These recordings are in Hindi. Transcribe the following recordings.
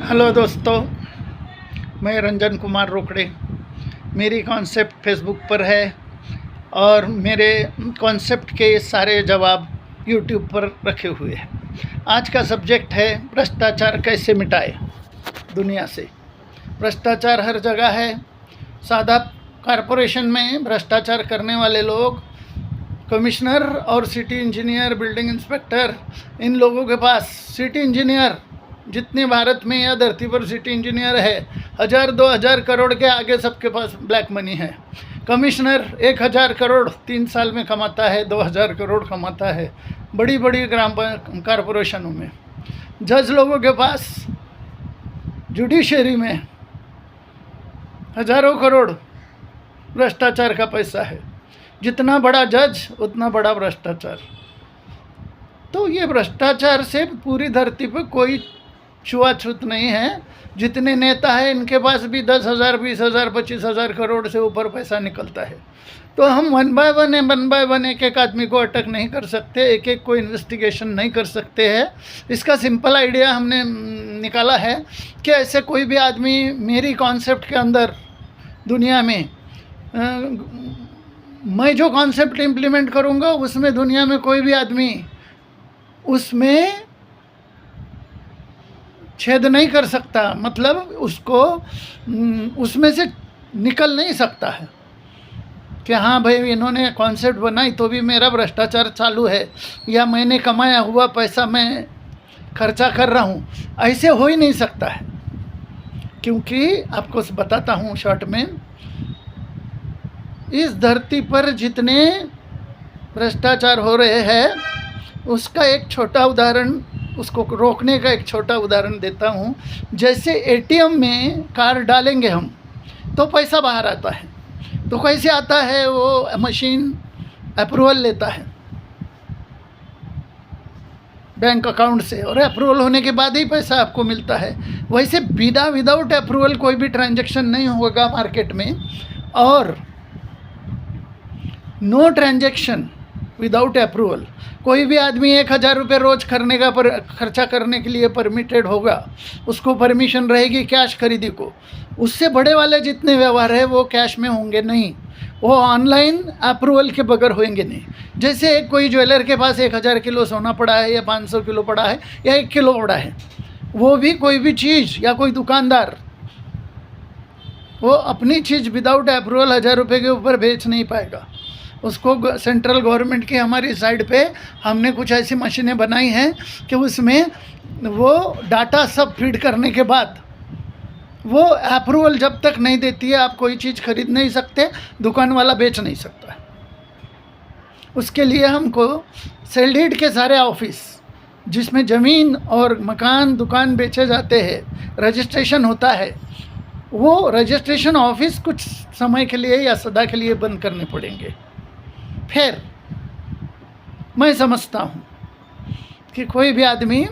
हेलो दोस्तों, मैं रंजन कुमार रोकड़े। मेरी कॉन्सेप्ट फेसबुक पर है और मेरे कॉन्सेप्ट के सारे जवाब यूट्यूब पर रखे हुए हैं। आज का सब्जेक्ट है भ्रष्टाचार कैसे मिटाए दुनिया से। भ्रष्टाचार हर जगह है। सादा कॉरपोरेशन में भ्रष्टाचार करने वाले लोग कमिश्नर और सिटी इंजीनियर, बिल्डिंग इंस्पेक्टर, इन लोगों के पास सिटी इंजीनियर जितने भारत में या धरती पर सिटी इंजीनियर है 1000-2000 करोड़ के आगे सबके पास ब्लैक मनी है। कमिश्नर 1000 करोड़ 3 साल में कमाता है, 2000 करोड़ कमाता है बड़ी बड़ी ग्राम कॉरपोरेशनों में। जज लोगों के पास जुडिशरी में हज़ारों करोड़ भ्रष्टाचार का पैसा है। जितना बड़ा जज उतना बड़ा भ्रष्टाचार। तो ये भ्रष्टाचार से पूरी धरती पर कोई छुआछूत नहीं है। जितने नेता हैं इनके पास भी 10,000, 20,000, 25,000 करोड़ से ऊपर पैसा निकलता है। तो हम वन बाय वन एक एक आदमी को अटक नहीं कर सकते, एक एक को इन्वेस्टिगेशन नहीं कर सकते हैं। इसका सिंपल आइडिया हमने निकाला है कि ऐसे कोई भी आदमी मेरी कॉन्सेप्ट के अंदर दुनिया में मैं जो कॉन्सेप्ट इम्प्लीमेंट करूँगा उसमें दुनिया में कोई भी आदमी उसमें छेद नहीं कर सकता, मतलब उसको उसमें से निकल नहीं सकता है कि हाँ भाई इन्होंने कॉन्सेप्ट बनाई तो भी मेरा भ्रष्टाचार चालू है या मैंने कमाया हुआ पैसा मैं खर्चा कर रहा हूँ। ऐसे हो ही नहीं सकता है, क्योंकि आपको बताता हूँ शॉर्ट में। इस धरती पर जितने भ्रष्टाचार हो रहे हैं उसका एक छोटा उदाहरण, उसको रोकने का एक छोटा उदाहरण देता हूँ। जैसे एटीएम में कार्ड डालेंगे हम तो पैसा बाहर आता है, तो कैसे आता है? वो मशीन अप्रूवल लेता है बैंक अकाउंट से और अप्रूवल होने के बाद ही पैसा आपको मिलता है। वैसे विदाउट अप्रूवल कोई भी ट्रांजैक्शन नहीं होगा मार्केट में, और नो ट्रांजैक्शन विदाउट अप्रूवल। कोई भी आदमी 1000 रुपये रोज़ करने का खर्चा करने के लिए परमिटेड होगा, उसको परमिशन रहेगी कैश खरीदी को। उससे बड़े वाले जितने व्यवहार है वो कैश में होंगे नहीं, वो ऑनलाइन अप्रूवल के बगैर होंगे नहीं। जैसे कोई ज्वेलर के पास 1000 किलो सोना पड़ा है या 500 किलो पड़ा है या 1 किलो पड़ा है, वो भी कोई भी चीज़ या कोई दुकानदार वो अपनी चीज़ विदाउट अप्रूवल 1000 रुपये के ऊपर बेच नहीं पाएगा। उसको सेंट्रल गवर्नमेंट की हमारी साइड पे हमने कुछ ऐसी मशीनें बनाई हैं कि उसमें वो डाटा सब फीड करने के बाद वो अप्रूवल जब तक नहीं देती है आप कोई चीज़ खरीद नहीं सकते, दुकान वाला बेच नहीं सकता। उसके लिए हमको सेल डीड के सारे ऑफिस जिसमें ज़मीन और मकान दुकान बेचे जाते हैं रजिस्ट्रेशन होता है, वो रजिस्ट्रेशन ऑफिस कुछ समय के लिए या सदा के लिए बंद करने पड़ेंगे। फिर मैं समझता हूँ कि कोई भी आदमी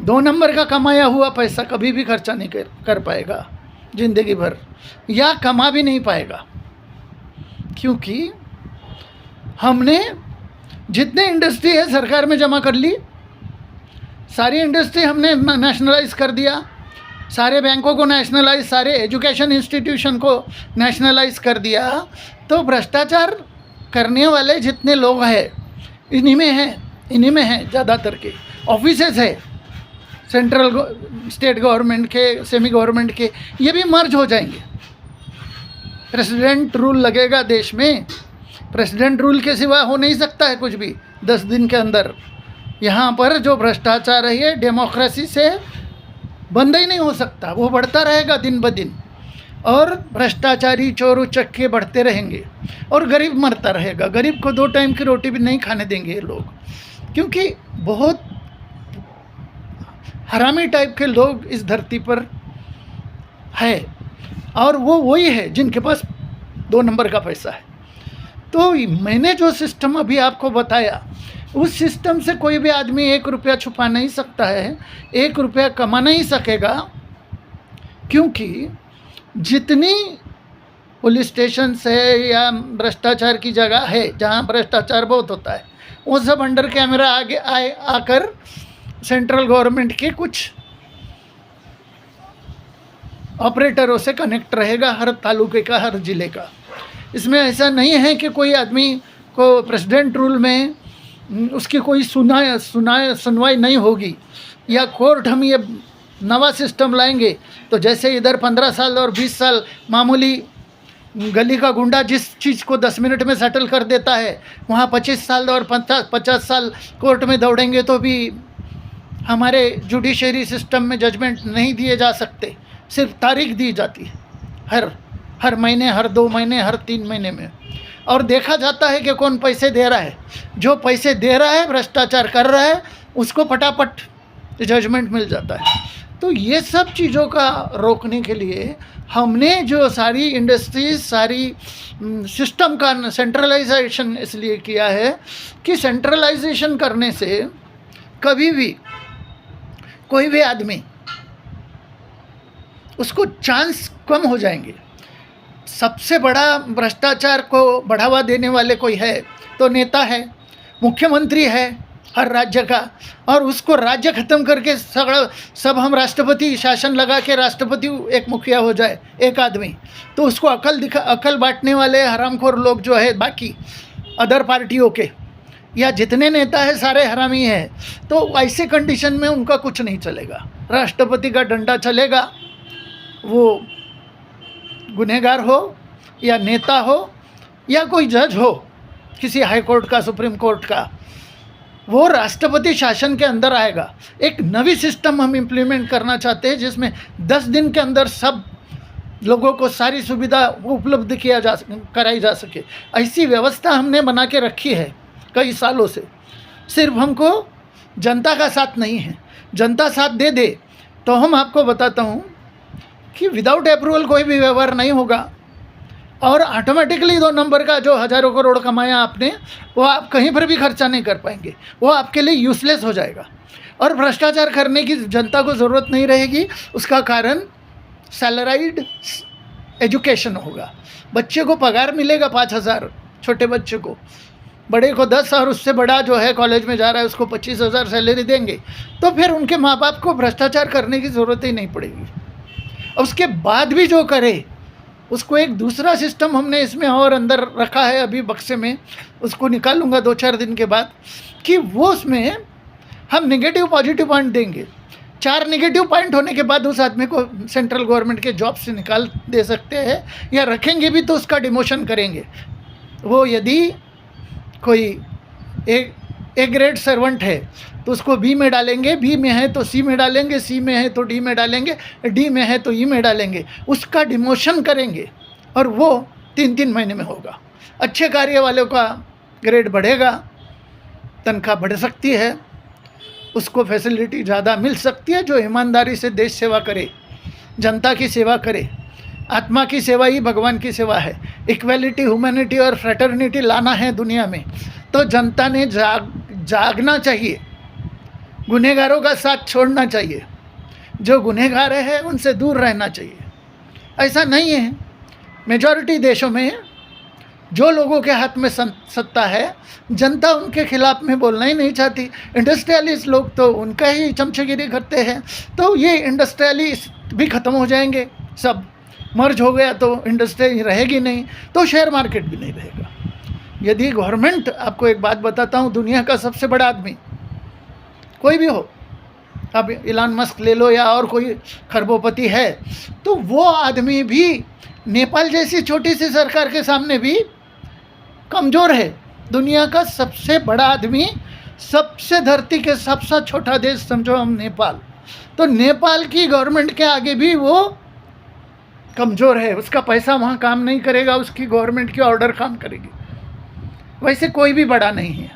2 नंबर का कमाया हुआ पैसा कभी भी खर्चा नहीं कर पाएगा ज़िंदगी भर, या कमा भी नहीं पाएगा, क्योंकि हमने जितने इंडस्ट्री है सरकार में जमा कर ली, सारी इंडस्ट्री हमने नेशनलाइज कर दिया, सारे बैंकों को नेशनलाइज, सारे एजुकेशन इंस्टीट्यूशन को नेशनलाइज कर दिया। तो भ्रष्टाचार करने वाले जितने लोग हैं इन्हीं में हैं ज़्यादातर के ऑफिसेज है, सेंट्रल स्टेट गवर्नमेंट के, सेमी गवर्नमेंट के, ये भी मर्ज हो जाएंगे। प्रेसिडेंट रूल लगेगा देश में, प्रेसिडेंट रूल के सिवा हो नहीं सकता है कुछ भी 10 दिन के अंदर। यहाँ पर जो भ्रष्टाचार है ये डेमोक्रेसी से बंद ही नहीं हो सकता, वो बढ़ता रहेगा दिन ब दिन, और भ्रष्टाचारी चोर उचक्के बढ़ते रहेंगे और गरीब मरता रहेगा। गरीब को 2 टाइम की रोटी भी नहीं खाने देंगे ये लोग, क्योंकि बहुत हरामी टाइप के लोग इस धरती पर है, और वो वही है जिनके पास 2 नंबर का पैसा है। तो मैंने जो सिस्टम अभी आपको बताया उस सिस्टम से कोई भी आदमी 1 रुपया छुपा नहीं सकता है, 1 रुपया कमा नहीं सकेगा, क्योंकि जितनी पुलिस स्टेशन है या भ्रष्टाचार की जगह है जहाँ भ्रष्टाचार बहुत होता है, वो सब अंडर कैमरा आगे आकर सेंट्रल गवर्नमेंट के कुछ ऑपरेटरों से कनेक्ट रहेगा, हर तालुके का, हर ज़िले का। इसमें ऐसा नहीं है कि कोई आदमी को प्रेसिडेंट रूल में उसकी कोई सुनवाई नहीं होगी, या कोर्ट हम ये नवा सिस्टम लाएंगे तो जैसे इधर 15 साल और 20 साल मामूली गली का गुंडा जिस चीज़ को 10 मिनट में सेटल कर देता है, वहाँ 25 साल और 50 साल कोर्ट में दौड़ेंगे तो भी हमारे जुडिशरी सिस्टम में जजमेंट नहीं दिए जा सकते। सिर्फ तारीख दी जाती है हर महीने, हर 2 महीने, हर 3 महीने में, और देखा जाता है कि कौन पैसे दे रहा है। जो पैसे दे रहा है, भ्रष्टाचार कर रहा है, उसको फटाफट जजमेंट मिल जाता है। तो ये सब चीज़ों का रोकने के लिए हमने जो सारी इंडस्ट्रीज, सारी सिस्टम का सेंट्रलाइजेशन इसलिए किया है कि सेंट्रलाइजेशन करने से कभी भी कोई भी आदमी, उसको चांस कम हो जाएंगे। सबसे बड़ा भ्रष्टाचार को बढ़ावा देने वाले कोई है तो नेता है, मुख्यमंत्री है हर राज्य का, और उसको राज्य ख़त्म करके सब हम राष्ट्रपति शासन लगा के राष्ट्रपति एक मुखिया हो जाए एक आदमी, तो उसको अकल बांटने वाले हरामखोर लोग जो है बाकी अदर पार्टियों के, या जितने नेता है सारे हरामी हैं, तो ऐसे कंडीशन में उनका कुछ नहीं चलेगा। राष्ट्रपति का डंडा चलेगा, वो गुनहगार हो या नेता हो या कोई जज हो किसी हाई कोर्ट का, सुप्रीम कोर्ट का, वो राष्ट्रपति शासन के अंदर आएगा। एक नवी सिस्टम हम इम्प्लीमेंट करना चाहते हैं जिसमें 10 दिन के अंदर सब लोगों को सारी सुविधा उपलब्ध कराई जा सके। ऐसी व्यवस्था हमने बना के रखी है कई सालों से। सिर्फ हमको जनता का साथ नहीं है, जनता साथ दे दे तो हम आपको बताता हूँ कि विदाउट अप्रूवल कोई भी व्यवहार नहीं होगा, और ऑटोमेटिकली 2 नंबर का जो हज़ारों करोड़ कमाया आपने, वो आप कहीं पर भी खर्चा नहीं कर पाएंगे, वो आपके लिए यूज़लेस हो जाएगा, और भ्रष्टाचार करने की जनता को ज़रूरत नहीं रहेगी। उसका कारण सैलराइड एजुकेशन होगा। बच्चे को पगार मिलेगा 5,000, छोटे बच्चे को, बड़े को 10, और उससे बड़ा जो है कॉलेज में जा रहा है उसको 25,000 सैलरी देंगे, तो फिर उनके माँ बाप को भ्रष्टाचार करने की ज़रूरत ही नहीं पड़ेगी। उसके बाद भी जो करे उसको एक दूसरा सिस्टम हमने इसमें और अंदर रखा है अभी बक्से में, उसको निकालूंगा 2-4 दिन के बाद, कि वो उसमें हम नेगेटिव पॉजिटिव पॉइंट देंगे। 4 नेगेटिव पॉइंट होने के बाद उस आदमी को सेंट्रल गवर्नमेंट के जॉब से निकाल दे सकते हैं, या रखेंगे भी तो उसका डिमोशन करेंगे। वो यदि कोई ए ग्रेड सर्वेंट है तो उसको बी में डालेंगे, बी में है तो सी में डालेंगे, सी में है तो डी में डालेंगे, डी में है तो ई में डालेंगे, उसका डिमोशन करेंगे, और वो 3-3 महीने में होगा। अच्छे कार्य वालों का ग्रेड बढ़ेगा, तनख्वाह बढ़ सकती है, उसको फैसिलिटी ज़्यादा मिल सकती है। जो ईमानदारी से देश सेवा करे, जनता की सेवा करे, आत्मा की सेवा ही भगवान की सेवा है। इक्वालिटी, ह्यूमैनिटी और फ्रेटर्निटी लाना है दुनिया में, तो जनता ने जागना चाहिए, गुनहगारों का साथ छोड़ना चाहिए, जो गुनहगार है उनसे दूर रहना चाहिए। ऐसा नहीं है, मेजॉरिटी देशों में जो लोगों के हाथ में सत्ता है, जनता उनके खिलाफ में बोलना ही नहीं चाहती। इंडस्ट्रियलिस्ट लोग तो उनका ही चमचेगिरी करते हैं, तो ये इंडस्ट्रियलिस्ट भी ख़त्म हो जाएंगे, सब मर्ज हो गया तो इंडस्ट्री रहेगी नहीं, तो शेयर मार्केट भी नहीं रहेगा। यदि गवर्नमेंट, आपको एक बात बताता हूँ, दुनिया का सबसे बड़ा आदमी कोई भी हो, अब इलान मस्क ले लो या और कोई खरबोपति है, तो वो आदमी भी नेपाल जैसी छोटी सी सरकार के सामने भी कमज़ोर है। दुनिया का सबसे बड़ा आदमी, सबसे धरती के सबसे छोटा देश समझो हम नेपाल, तो नेपाल की गवर्नमेंट के आगे भी वो कमज़ोर है। उसका पैसा वहाँ काम नहीं करेगा, उसकी गवर्नमेंट की ऑर्डर काम करेगी। वैसे कोई भी बड़ा नहीं है।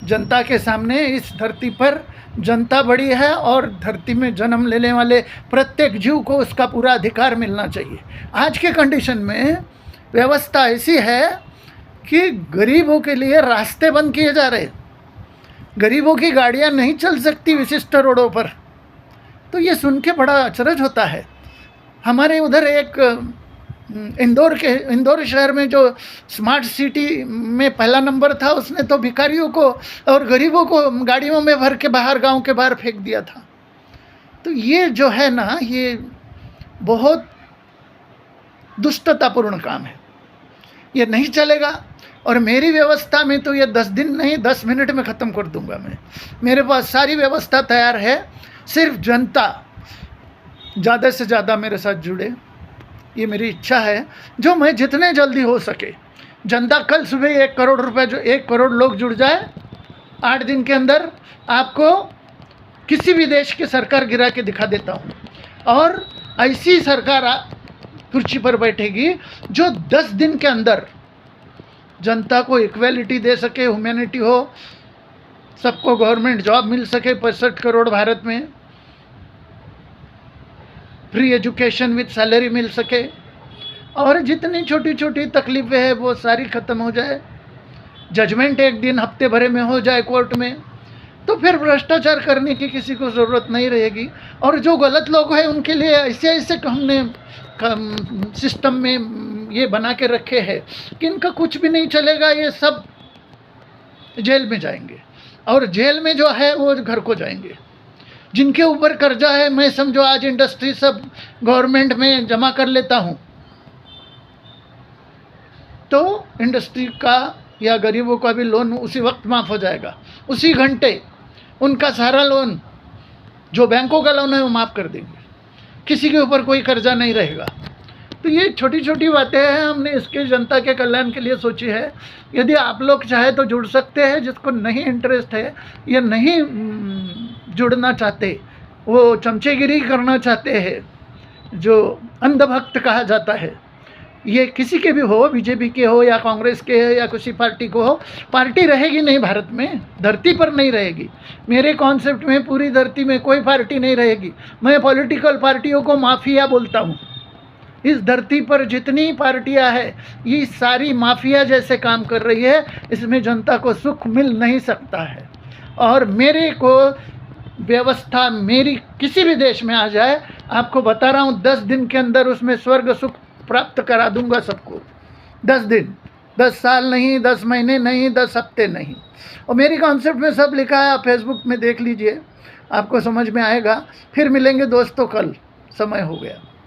जनता के सामने इस धरती पर जनता बड़ी है, और धरती में जन्म लेने वाले प्रत्येक जीव को उसका पूरा अधिकार मिलना चाहिए। आज के कंडीशन में व्यवस्था ऐसी है कि गरीबों के लिए रास्ते बंद किए जा रहे, गरीबों की गाड़ियां नहीं चल सकती विशिष्ट रोडों पर। तो ये सुन के बड़ा अचरज होता है। हमारे उधर एक इंदौर शहर में जो स्मार्ट सिटी में पहला नंबर था, उसने तो भिखारियों को और गरीबों को गाड़ियों में भर के बाहर, गांव के बाहर फेंक दिया था। तो ये जो है ना, ये बहुत दुष्टतापूर्ण काम है, ये नहीं चलेगा। और मेरी व्यवस्था में तो ये 10 दिन नहीं 10 मिनट में ख़त्म कर दूंगा मैं। मेरे पास सारी व्यवस्था तैयार है, सिर्फ जनता ज़्यादा से ज़्यादा मेरे साथ जुड़े, ये मेरी इच्छा है। जो मैं जितने जल्दी हो सके, जनता कल सुबह 1 करोड़ रुपए, जो 1 करोड़ लोग जुड़ जाए 8 दिन के अंदर, आपको किसी भी देश की सरकार गिरा के दिखा देता हूँ। और ऐसी सरकार कुर्सी पर बैठेगी जो 10 दिन के अंदर जनता को इक्वेलिटी दे सके, ह्यूमैनिटी हो, सबको गवर्नमेंट जॉब मिल सके 65 करोड़ भारत में, फ्री एजुकेशन विथ सैलरी मिल सके, और जितनी छोटी छोटी तकलीफ़ें हैं वो सारी ख़त्म हो जाए। जजमेंट एक दिन हफ्ते भरे में हो जाए कोर्ट में, तो फिर भ्रष्टाचार करने की किसी को ज़रूरत नहीं रहेगी। और जो गलत लोग हैं उनके लिए ऐसे ऐसे हमने सिस्टम में ये बना के रखे हैं कि इनका कुछ भी नहीं चलेगा, ये सब जेल में जाएंगे, और जेल में जो है वो घर को जाएंगे। जिनके ऊपर कर्जा है, मैं समझो आज इंडस्ट्री सब गवर्नमेंट में जमा कर लेता हूँ, तो इंडस्ट्री का या गरीबों का भी लोन उसी वक्त माफ़ हो जाएगा, उसी घंटे उनका सारा लोन जो बैंकों का लोन है वो माफ़ कर देंगे, किसी के ऊपर कोई कर्जा नहीं रहेगा। तो ये छोटी छोटी बातें हैं, हमने इसके जनता के कल्याण के लिए सोची है। यदि आप लोग चाहे तो जुड़ सकते हैं, जिसको नहीं इंटरेस्ट है या नहीं जुड़ना चाहते, वो चमचेगिरी करना चाहते हैं, जो अंधभक्त कहा जाता है, ये किसी के भी हो, बीजेपी के हो या कांग्रेस के हो या किसी पार्टी को हो, पार्टी रहेगी नहीं भारत में, धरती पर नहीं रहेगी। मेरे कॉन्सेप्ट में पूरी धरती में कोई पार्टी नहीं रहेगी। मैं पॉलिटिकल पार्टियों को माफिया बोलता हूँ। इस धरती पर जितनी पार्टियां हैं ये सारी माफिया जैसे काम कर रही है, इसमें जनता को सुख मिल नहीं सकता है। और मेरे को व्यवस्था मेरी किसी भी देश में आ जाए, आपको बता रहा हूँ 10 दिन के अंदर उसमें स्वर्ग सुख प्राप्त करा दूंगा सबको। 10 दिन, 10 साल नहीं, 10 महीने नहीं, 10 हफ्ते नहीं। और मेरी कॉन्सेप्ट में सब लिखा है, आप फेसबुक में देख लीजिए, आपको समझ में आएगा। फिर मिलेंगे दोस्तों, कल समय हो गया।